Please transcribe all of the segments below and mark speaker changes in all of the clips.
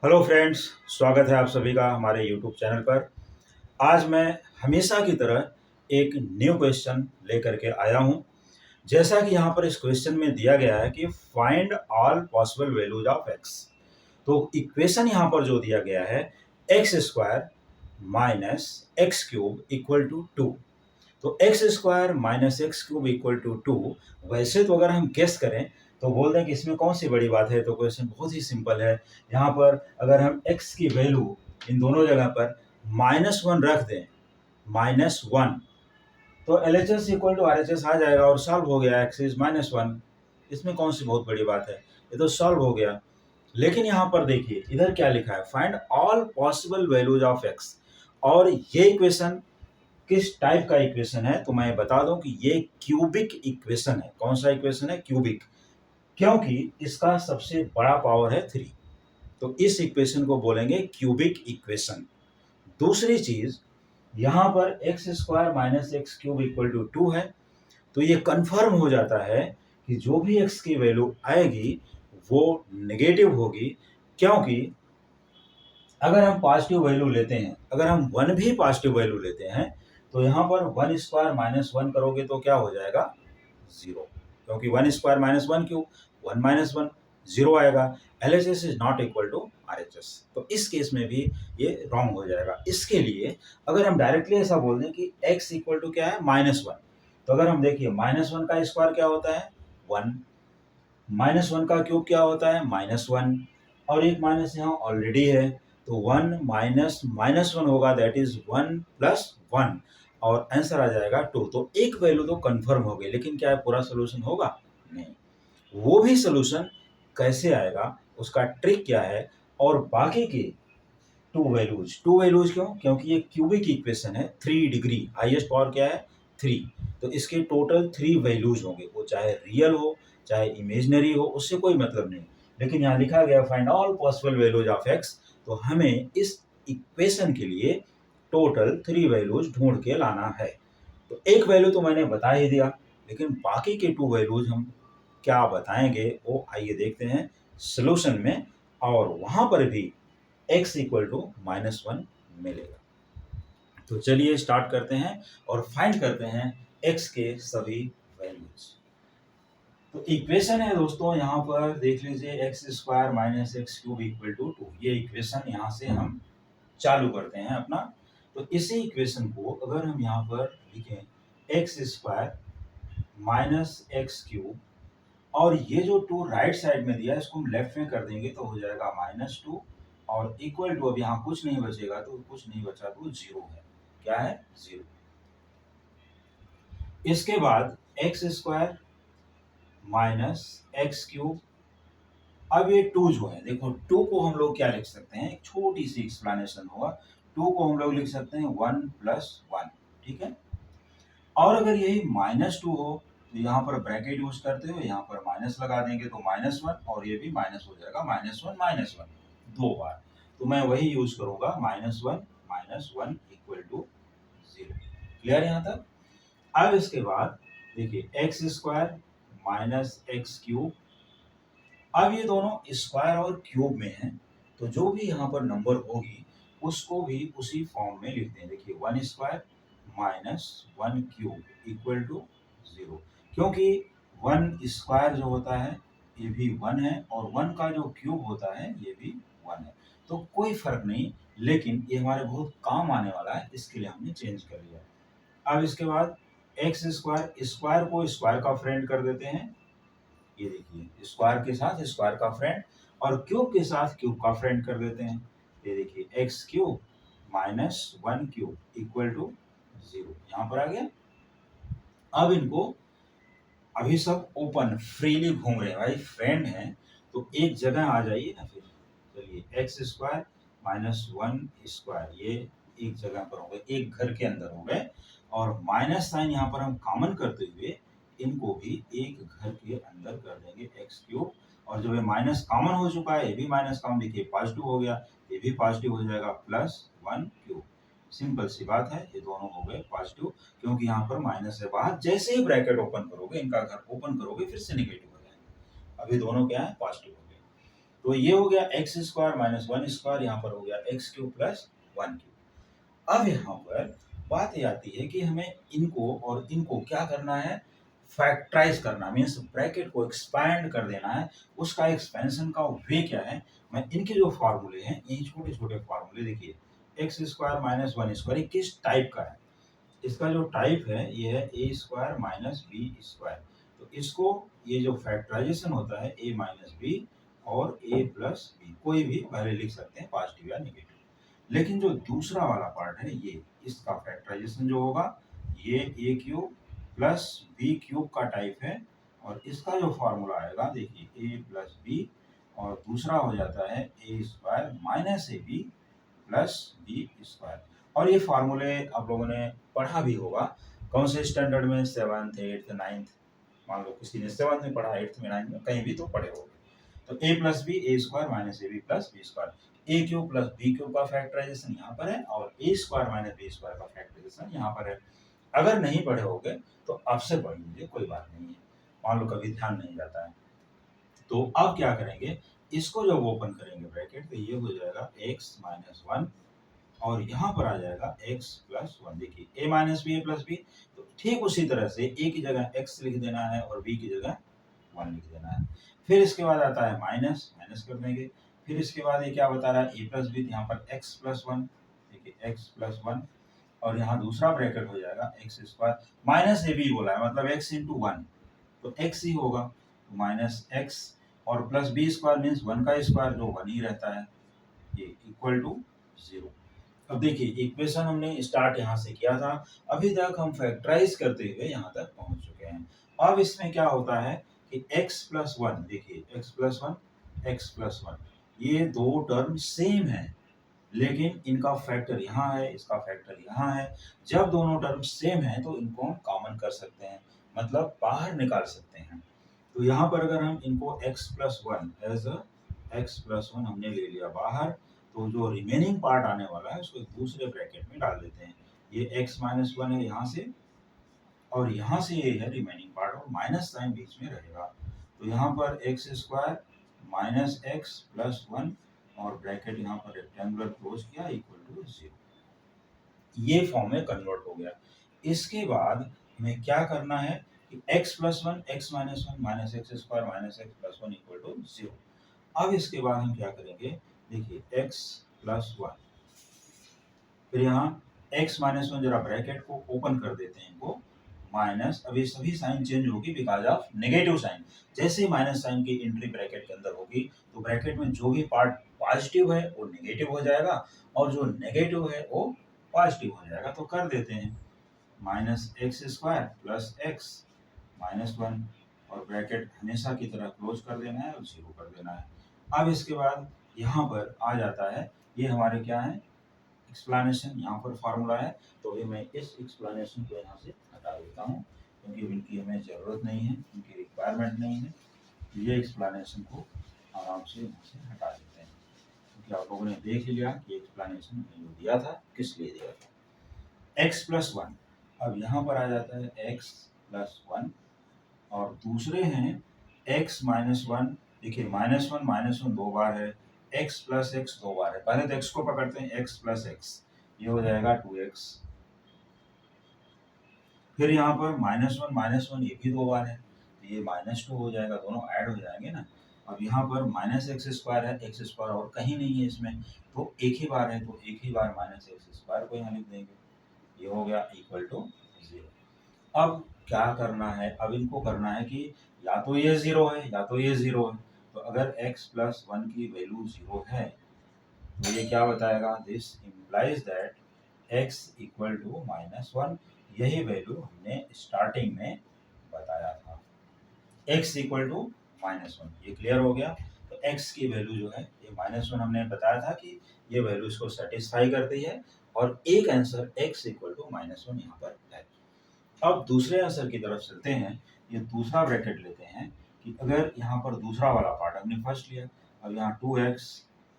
Speaker 1: Hello friends, स्वागत है आप सभी का हमारे यूट्यूब चैनल पर। आज मैं हमेशा की तरह एक न्यू क्वेश्चन लेकर के आया हूँ। जैसा कि यहाँ पर इस क्वेश्चन में दिया गया है कि find all possible values of X. तो इक्वेशन यहाँ पर जो दिया गया है X square minus x cube equal to two. तो X square minus x cube equal to two. वैसे तो अगर हम गेस करें तो बोल दें कि इसमें कौन सी बड़ी बात है, तो क्वेश्चन बहुत ही सिंपल है। यहाँ पर अगर हम एक्स की वैल्यू इन दोनों जगह पर -1 रख दें, -1, तो L H S equal to R H S आ जाएगा और सॉल्व हो गया। एक्स इज -1, इसमें कौन सी बहुत बड़ी बात है, ये तो सॉल्व हो गया। लेकिन यहाँ पर देखिए इधर क्या लिखा है, find all possible values of x. और ये इक्वेशन किस टाइप का इक्वेशन है, तो मैं बता दूं कि ये क्यूबिक इक्वेशन है। कौन सा इक्वेशन है? क्यूबिक। क्योंकि इसका सबसे बड़ा पावर है 3, तो इस इक्वेशन को बोलेंगे क्यूबिक इक्वेशन। दूसरी चीज, यहां पर x square minus x cube equal to 2 है, तो ये कंफर्म हो जाता है कि जो भी एक्स की वैल्यू आएगी वो नेगेटिव होगी। क्योंकि अगर हम पॉजिटिव वैल्यू लेते हैं, अगर हम 1 भी पॉजिटिव वैल्यू लेते हैं, तो यहाँ पर 1 स्क्वायर माइनस 1 करोगे तो क्या हो जाएगा? 0। क्योंकि 1 स्क्वायर माइनस 1 क्यों? 1 माइनस 1, 0 आएगा। L H S is not equal to R H S, तो इस केस में भी ये रॉन्ग हो जाएगा। इसके लिए अगर हम डायरेक्टली ऐसा बोल दें कि x इक्वल टू क्या है? -1, तो अगर हम देखिए -1 का स्क्वायर क्या होता है? 1, -1 का क्यूब क्या होता है? -1, और एक माइनस यहाँ ऑलरेडी है, तो 1 माइनस -1 होगा, दैट इज 1 प्लस 1, और आंसर आ जाएगा 2। तो एक वैल्यू तो कंफर्म हो गई, लेकिन क्या है पूरा सोल्यूशन होगा? नहीं। वो भी सोल्यूशन कैसे आएगा, उसका ट्रिक क्या है, और बाकी के टू वैल्यूज क्यों? क्योंकि ये क्यूबिक इक्वेशन है, 3 डिग्री, हाईएस्ट पावर क्या है? 3। तो इसके टोटल 3 वैल्यूज होंगे, वो चाहे रियल हो चाहे इमेजिनरी हो, उससे कोई मतलब नहीं। लेकिन यहाँ लिखा गया find all possible values of X, तो हमें इस इक्वेशन के लिए टोटल 3 वैल्यूज ढूंढ के लाना है। तो एक वैल्यू तो मैंने बता ही दिया, लेकिन बाकी के 2 वैल्यूज हम क्या बताएंगे वो आइए देखते हैं सोल्यूशन में, और वहां पर भी x इक्वल टू -1 मिलेगा। तो चलिए स्टार्ट करते हैं और फाइंड करते हैं x के सभी वैल्यूज। तो इक्वेशन है दोस्तों, यहाँ पर देख लीजिए x square minus x cube equal to 2। ये इक्वेशन यहाँ से हम चालू करते हैं अपना। तो इसी इक्वेशन को अगर हम यहाँ पर लिखें x square minus x cube, और ये जो 2 राइट साइड में दिया है इसको हम लेफ्ट में कर देंगे तो हो जाएगा -2, और इक्वल टू, अब यहाँ कुछ नहीं बचेगा, तो कुछ नहीं बचा तो 0 है। क्या है? 0। इसके बाद x square minus x cube. अब ये 2 जो है, देखो 2 को हम लोग क्या लिख सकते हैं, एक छोटी सी एक्सप्लेनेशन होगा। 2 को हम लोग लिख सकते हैं 1 प्लस 1, ठीक है। और अगर यही -2 हो तो यहाँ पर ब्रैकेट यूज करते हुए यहाँ पर माइनस लगा देंगे, तो -1, और ये भी माइनस हो जाएगा, -1 दो बार। तो मैं वही यूज करूंगा, -1 इक्वल टू 0। क्लियर यहाँ तक? अब इसके बाद देखिए x square minus x cube. अब ये दोनों स्क्वायर और क्यूब में हैं, तो जो भी यहाँ पर नंबर होगी उसको भी उसी फॉर्म में लिखते हैं। देखिए 1 square minus 1 cube equal to 0। क्योंकि 1 स्क्वायर जो होता है ये भी 1 है, और 1 का जो क्यूब होता है ये भी 1 है, तो कोई फर्क नहीं, लेकिन ये हमारे बहुत काम आने वाला है, इसके लिए हमने चेंज कर लिया। अब इसके बाद एक्स स्क्वायर, स्क्वायर को स्क्वायर का फ्रेंड कर देते हैं, ये देखिए स्क्वायर के साथ स्क्वायर का फ्रेंड, और क्यूब के साथ क्यूब का फ्रेंड कर देते हैं। ये देखिए x cube minus 1 cube equal to 0, यहाँ पर आ गया। अब इनको, अभी सब ओपन फ्रीली घूम रहे हैं भाई, फ्रेंड हैं, तो एक जगह आ जाइए ना फिर। चलिए एक्स स्क्वायर माइनस 1 स्क्वायर, ये एक जगह पर हो गए, एक घर के अंदर हो गए, और माइनस साइन यहाँ पर हम कॉमन करते हुए इनको भी एक घर के अंदर कर देंगे, एक्स क्यूब। और जब ये माइनस कॉमन हो चुका है, ये भी माइनस कॉमन, देखिए पॉजिटिव हो गया, ये भी पॉजिटिव हो जाएगा, +1 क्यूब। सिंपल सी बात है, ये दोनों हो गए पॉजिटिव, क्योंकि यहाँ पर माइनस है बाहर, जैसे ही ब्रैकेट ओपन करोगे, इनका घर ओपन करोगे, फिर से निगेटिव हो जाएगा। अभी दोनों क्या है? पॉजिटिव हो गए। तो ये हो गया x square minus one square, यहाँ पर हो गया x cube plus one cube. अब यहाँ पर बात ये आती है कि हमें इनको और इनको क्या करना है, फैक्टराइज करना, मीन्स ब्रैकेट को एक्सपैंड कर देना है। उसका एक्सपेंशन का वे क्या है, मैं इनके जो फार्मूले हैं, यही छोटे छोटे फार्मूले देखिए, x square minus one square, ये किस टाइप का है, इसका जो टाइप है ये है A square minus B square. तो इसको, ये जो फैक्टराइजेशन होता है ए माइनस बी और ए प्लस बी, कोई भी पहले लिख सकते हैं, पॉजिटिव या नेगेटिव। लेकिन जो दूसरा वाला पार्ट है, ये इसका फैक्टराइजेशन जो होगा, ये ए क्यूब प्लस बी क्यूब का टाइप है, और इसका जो फॉर्मूला आएगा देखिए ए प्लस बी, और दूसरा हो जाता है A square minus A B plus B square. और ये फार्मूले आप लोगों ने पढ़ा भी होगा, कौन से स्टैंडर्ड में, सेवन्थ एट्थ नाइन्थ, मान लो किसी ने सेवन्थ में पढ़ा, एट्थ में, नाइन्थ में, कहीं भी तो पढ़े होंगे। तो A plus B A square minus A B plus B square, A cube plus B cube का फैक्टराइजेशन यहाँ पर है, और A square minus B square का फैक्टराइजेशन यहाँ पर है। अगर नहीं पढ़े होगे तो आपसे पढ़ लीजिए, कोई बात नहीं है, मान लो कभी ध्यान नहीं जाता है। तो अब क्या करेंगे, इसको जब ओपन करेंगे ब्रैकेट, तो ये हो जाएगा एक्स माइनस वन, और यहाँ पर आ जाएगा x प्लस वन। देखिए a minus b a plus b, तो ठीक उसी तरह से a की जगह x लिख देना है और b की जगह वन लिख देना है। फिर इसके बाद आता है माइनस, माइनस कर देंगे। फिर इसके बाद ये क्या बता रहा है, a प्लस बी, यहाँ पर x प्लस वन, देखिए x प्लस वन, और यहाँ दूसरा ब्रैकेट हो जाएगा एक्स स्क्वायर माइनस ए बी बोला है, मतलब x इंटू वन, तो x ही होगा, तो माइनस एक्स, और plus B square means one का स्क्वायर, जो वन ही रहता है, ये इक्वल टू जीरो। अब देखिए इक्वेशन हमने स्टार्ट यहाँ से किया था, अभी तक हम फैक्टराइज करते हुए यहाँ तक पहुँच चुके हैं। अब इसमें क्या होता है कि x प्लस वन, देखिए x plus one, x plus one, ये दो टर्म सेम है, लेकिन इनका फैक्टर यहाँ है, इसका फैक्टर यहाँ है। जब दोनों टर्म सेम है तो इनको हम कॉमन कर सकते हैं, मतलब बाहर निकाल सकते हैं। तो यहाँ पर अगर हम इनको x plus one as x plus one हमने ले लिया बाहर, तो जो रिमेनिंग पार्ट आने वाला है उसको एक दूसरे ब्रैकेट में डाल देते हैं। ये x माइनस वन है यहाँ से, और यहाँ से ये है रिमेनिंग पार्ट, और माइनस साइन बीच में रहेगा। तो यहाँ पर x square minus x plus one, और ब्रैकेट यहाँ पर रेक्टेंगुलर क्लोज किया, इक्वल टू जीरो। ये फॉर्म में कन्वर्ट हो गया। इसके बाद हमें क्या करना है कि x plus one, x minus one, minus x square minus x plus one equal to zero. अब इसके बाद हम क्या करेंगे, देखिए x प्लस वन, फिर यहाँ x माइनस वन, जरा ब्रैकेट को ओपन कर देते हैं इनको, माइनस, अभी सभी साइन चेंज होगी बिकॉज ऑफ नेगेटिव साइन। जैसे ही माइनस साइन की एंट्री ब्रैकेट के अंदर होगी, तो ब्रैकेट में जो भी पार्ट पॉजिटिव है वो नेगेटिव हो जाएगा, और जो नेगेटिव है वो पॉजिटिव हो जाएगा। तो कर देते हैं minus x square plus x minus one, और ब्रैकेट हमेशा की तरह क्लोज कर देना है और जीरो कर देना है। अब इसके बाद यहाँ पर आ जाता है, ये हमारे क्या है, एक्सप्लेनेशन, यहाँ पर फार्मूला है। तो अभी मैं इस एक्सप्लेनेशन को यहाँ से हटा देता हूँ, क्योंकि इनकी हमें ज़रूरत नहीं है, इनकी रिक्वायरमेंट नहीं है। ये एक्सप्लेनेशन को आराम से यहाँ से हटा देते हैं, क्योंकि आप लोगों ने देख लिया कि एक्सप्लेनेशन मैंने जो दिया था किस लिए दिया था। एक्स प्लस वन, अब यहाँ पर आ जाता है एक्स प्लस वन, और दूसरे हैं x माइनस वन। देखिए माइनस वन दो बार है, x प्लस एक्स दो बार है। पहले तो x को पकड़ते हैं, x प्लस एक्स, ये हो जाएगा 2x। फिर यहाँ पर माइनस वन ये भी दो बार है, तो ये माइनस टू हो जाएगा, दोनों ऐड हो जाएंगे ना। अब यहाँ पर माइनस एक्स स्क्वायर है, एक्स स्क्वायर और कहीं नहीं है इसमें, तो एक ही बार है, तो एक ही बार माइनस एक्स स्क्वायर को यहाँ लिख देंगे, ये हो गया इक्वल टू जीरो। अब क्या करना है, अब इनको करना है कि या तो ये जीरो है या तो ये जीरो है। तो अगर x प्लस वन की वैल्यू जीरो है, तो ये क्या बताएगा, this implies that x equal to minus one. यही वैल्यू हमने स्टार्टिंग में बताया था, x equal to minus one. ये क्लियर हो गया। तो x की वैल्यू जो है, ये माइनस वन हमने बताया था कि ये वैल्यू इसको सेटिस्फाई करती है, और एक answer x equal to minus one यहाँ पर है। अब दूसरे आंसर की तरफ चलते हैं। ये दूसरा ब्रैकेट लेते हैं कि अगर यहाँ पर दूसरा वाला पार्ट हमने फर्स्ट लिया, अब यहाँ 2x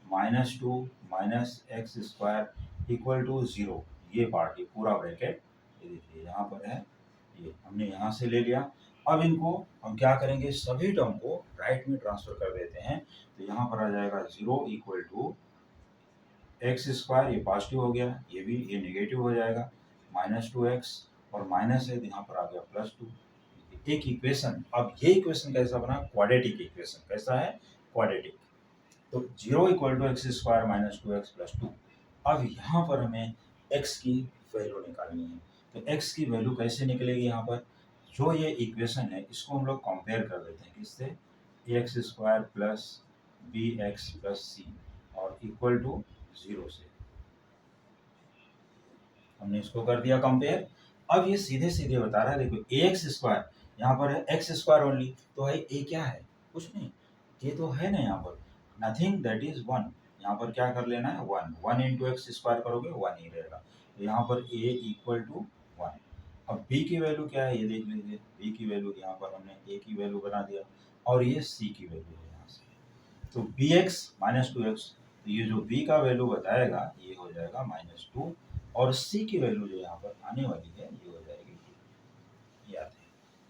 Speaker 1: minus two minus x square equal to zero, ये पार्ट, ये पूरा ब्रैकेट, ये देखिए यहाँ पर है, ये हमने यहाँ से ले लिया। अब इनको हम क्या करेंगे, सभी टर्म को राइट में ट्रांसफर कर देते हैं तो यहाँ पर आ जाएगा 0 इक्वल टू एक्स स्क्वायर, ये पॉजिटिव हो गया, ये नेगेटिव हो जाएगा, -2x और माइनस है तो यहाँ पर आ गया +2। एक इक्वेशन, अब ये इक्वेशन कैसा बना, क्वाड्रेटिक इक्वेशन। कैसा है, क्वाड्रेटिक। तो 0 equal to x square -2x + 2। अब यहाँ पर हमें x की वैल्यू निकालनी है। तो x की वैल्यू कैसे निकलेगी, यहाँ पर जो ये इक्वेशन है इसको हम लोग कंपेयर कर देते हैं किससे, ax square plus bx plus c और इक्वल टू 0 से। हमने इसको कर दिया कंपेयर। अब ये सीधे सीधे बता रहा है, देखो ax स्क्वायर यहाँ पर है x स्क्वायर ओनली, तो है a क्या है, कुछ नहीं, ये तो है ना यहाँ पर नथिंग, दैट इज 1। यहाँ पर क्या कर लेना है, 1 इंटू एक्स स्क्वायर करोगे 1 ही रहेगा, तो यहाँ पर a इक्वल टू 1। अब b की वैल्यू क्या है ये देख लीजिए, b की वैल्यू यहाँ पर हमने a की वैल्यू बना दिया और ये c की वैल्यू है यहाँ से। तो bx -2x, तो ये जो b का वैल्यू बताएगा ये हो जाएगा -2 और c की वैल्यू जो यहाँ पर आने वाली है ये हो जाएगी 2। याद है।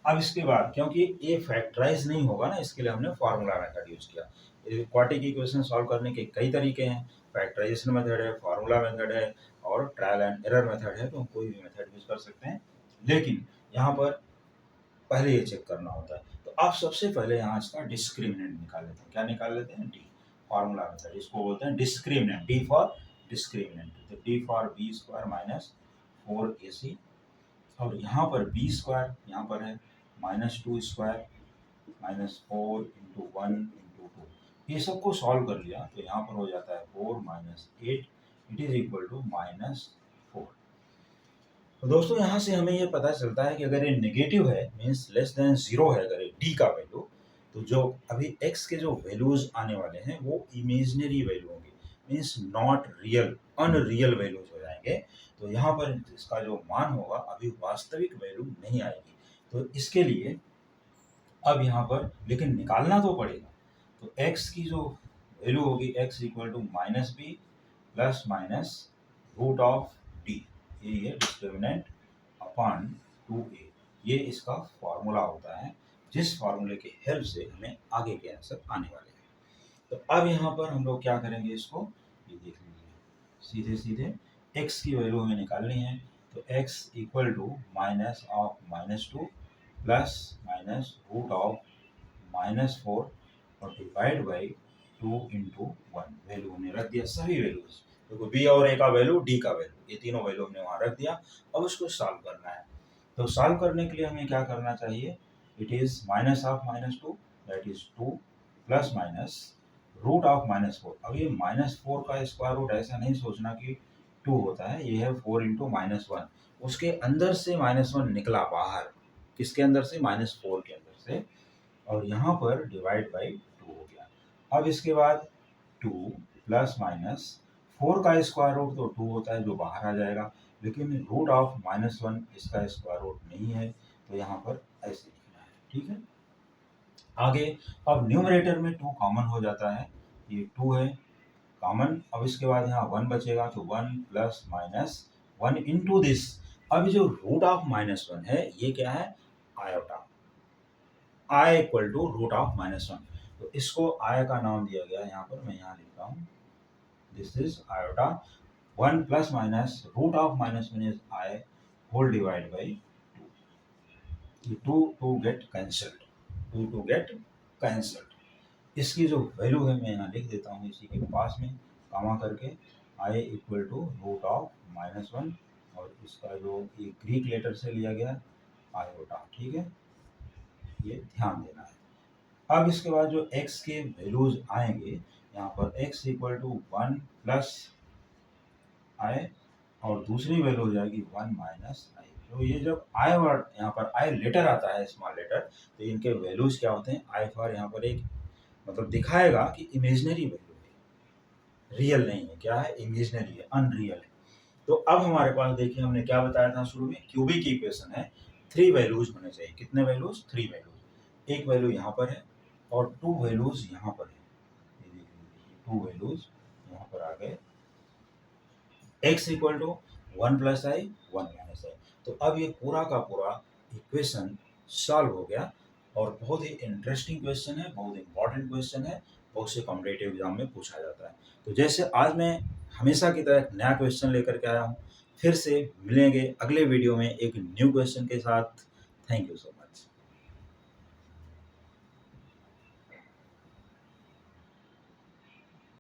Speaker 1: अब इसके बाद क्योंकि ये फैक्टराइज नहीं होगा ना, इसके लिए हमने फार्मूला मेथड यूज किया। क्वाड्रेटिक इक्वेशन सॉल्व करने के कई तरीके हैं, फैक्टराइजेशन मेथड है, फार्मूला मेथड है और ट्रायल एंड एरर मेथड है, तो कोई भी मेथड यूज कर सकते हैं। लेकिन यहाँ पर पहले ये चेक करना होता है, तो आप सबसे पहले यहाँ इसका डिस्क्रिमिनेंट निकाल लेते हैं। क्या निकाल लेते हैं, डी। फार्मूला मेथड इसको बोलते हैं डिस्क्रिमिनेंट, डी फॉर डिस्क्रिमिनेंट। तो D for b square -4ac और यहाँ पर बी स्क्वायर यहाँ पर है -2 स्क्वायर -4 इंटू 1 इंटू 2। ये सबको सॉल्व कर लिया तो यहाँ पर हो जाता है 4 - 8, इट इज इक्वल टू -4। तो दोस्तों यहाँ से हमें ये पता चलता है कि अगर ये नेगेटिव है मीन्स लेस देन 0 है, अगर ये डी का वैल्यू, तो जो अभी x के जो वैल्यूज आने वाले हैं वो इमेजिनरी वैल्यू होंगे, means not real, unreal values हो जाएंगे। तो यहाँ पर इसका जो मान होगा अभी वास्तविक वैल्यू नहीं आएगी। तो इसके लिए अब यहाँ पर लेकिन निकालना तो पड़ेगा। तो x की जो वैल्यू होगी x equal to -b plus minus root of D, ये है डिस्क्रिमिनेंट अपॉन 2a। ये इसका फॉर्मूला होता है जिस फार्मूले के हेल्प से हमें आगे के आंसर आने वाले हैं। तो अब यहाँ पर हम लोग क्या करेंगे, इसको ये देख लीजिए, सीधे सीधे x की वैल्यू हमें निकालनी है। तो x equal to minus of -2 plus minus root of -4 और डिवाइड बाई 2 इंटू 1। वैल्यू हमने रख दिया सभी वैल्यूज, देखो बी और ए का वैल्यू, डी का वैल्यू, ये तीनों वैल्यू हमने वहाँ रख दिया। अब उसको सॉल्व करना है। तो सॉल्व करने के लिए हमें क्या करना चाहिए, it is minus of -2 that is 2 plus minus root of -4। अब ये -4 का स्क्वायर रूट ऐसा नहीं सोचना कि 2 होता है, ये है 4 इंटू -1, उसके अंदर से -1 निकला बाहर, किसके अंदर से, -4 के अंदर से, और यहाँ पर डिवाइड बाई 2 हो गया। अब इसके बाद 2 प्लस माइनस 4 का स्क्वायर रूट तो 2 होता है जो बाहर आ जाएगा, लेकिन रूट ऑफ -1 इसका स्क्वायर रूट नहीं है, तो यहाँ पर ऐसे लिखना है। ठीक है, आगे अब न्यूमरेटर में 2 कॉमन हो जाता है, ये 2 है कॉमन। अब इसके बाद यहाँ 1 बचेगा, तो 1 प्लस माइनस 1 इंटू दिस। अब जो रूट ऑफ -1 है ये क्या है, iota, i equal to root of -1। तो इसको आई का नाम दिया गया यहाँ पर, मैं यहाँ लिख रहा हूँ, this is iota. 1 plus minus root of -1 is i whole divide by 2। 2 get cancelled, 2 get cancelled. इसकी जो वैल्यू है मैं यहाँ लिख देता हूँ इसी के पास में कामा करके, आई इक्वल टू रूट ऑफ -1 और इसका जो ये ग्रीक लेटर से लिया गया आयोटा। ठीक है, ये ध्यान देना है। अब इसके बाद जो x के वैल्यूज आएंगे यहाँ पर x इक्वल टू 1 प्लस आई और दूसरी वैल्यू हो जाएगी 1 माइनस आई। तो ये जब आई वर्ड यहाँ पर आई लेटर आता है, स्मॉल लेटर, तो इनके वैल्यूज क्या होते हैं, आई फॉर यहाँ पर एक मतलब दिखाएगा कि इमेजिनरी वैल्यू है, रियल नहीं है, क्या है, इमेजिनरी है, अनरियल है। तो अब हमारे पास देखिए हमने क्या बताया था शुरू में, क्यूबिक इक्वेशन है, 3 वैल्यूज होने चाहिए। कितने वैल्यूज, 3 वैल्यूज। एक वैल्यू यहाँ पर है और 2 वैल्यूज यहाँ पर है, ये देख लीजिए 2 वैल्यूज यहाँ पर आ गए। x equal to 1 plus I 1 minus I. तो अब ये पूरा का पूरा इक्वेशन सॉल्व हो गया। और बहुत ही इंटरेस्टिंग क्वेश्चन है, बहुत इंपॉर्टेंट क्वेश्चन है, बहुत से कॉम्पिटिटिव एग्जाम में पूछा जाता है। तो जैसे आज मैं हमेशा की तरह एक नया क्वेश्चन लेकर के आया हूँ, फिर से मिलेंगे अगले वीडियो में एक न्यू क्वेश्चन के साथ। Thank you so much.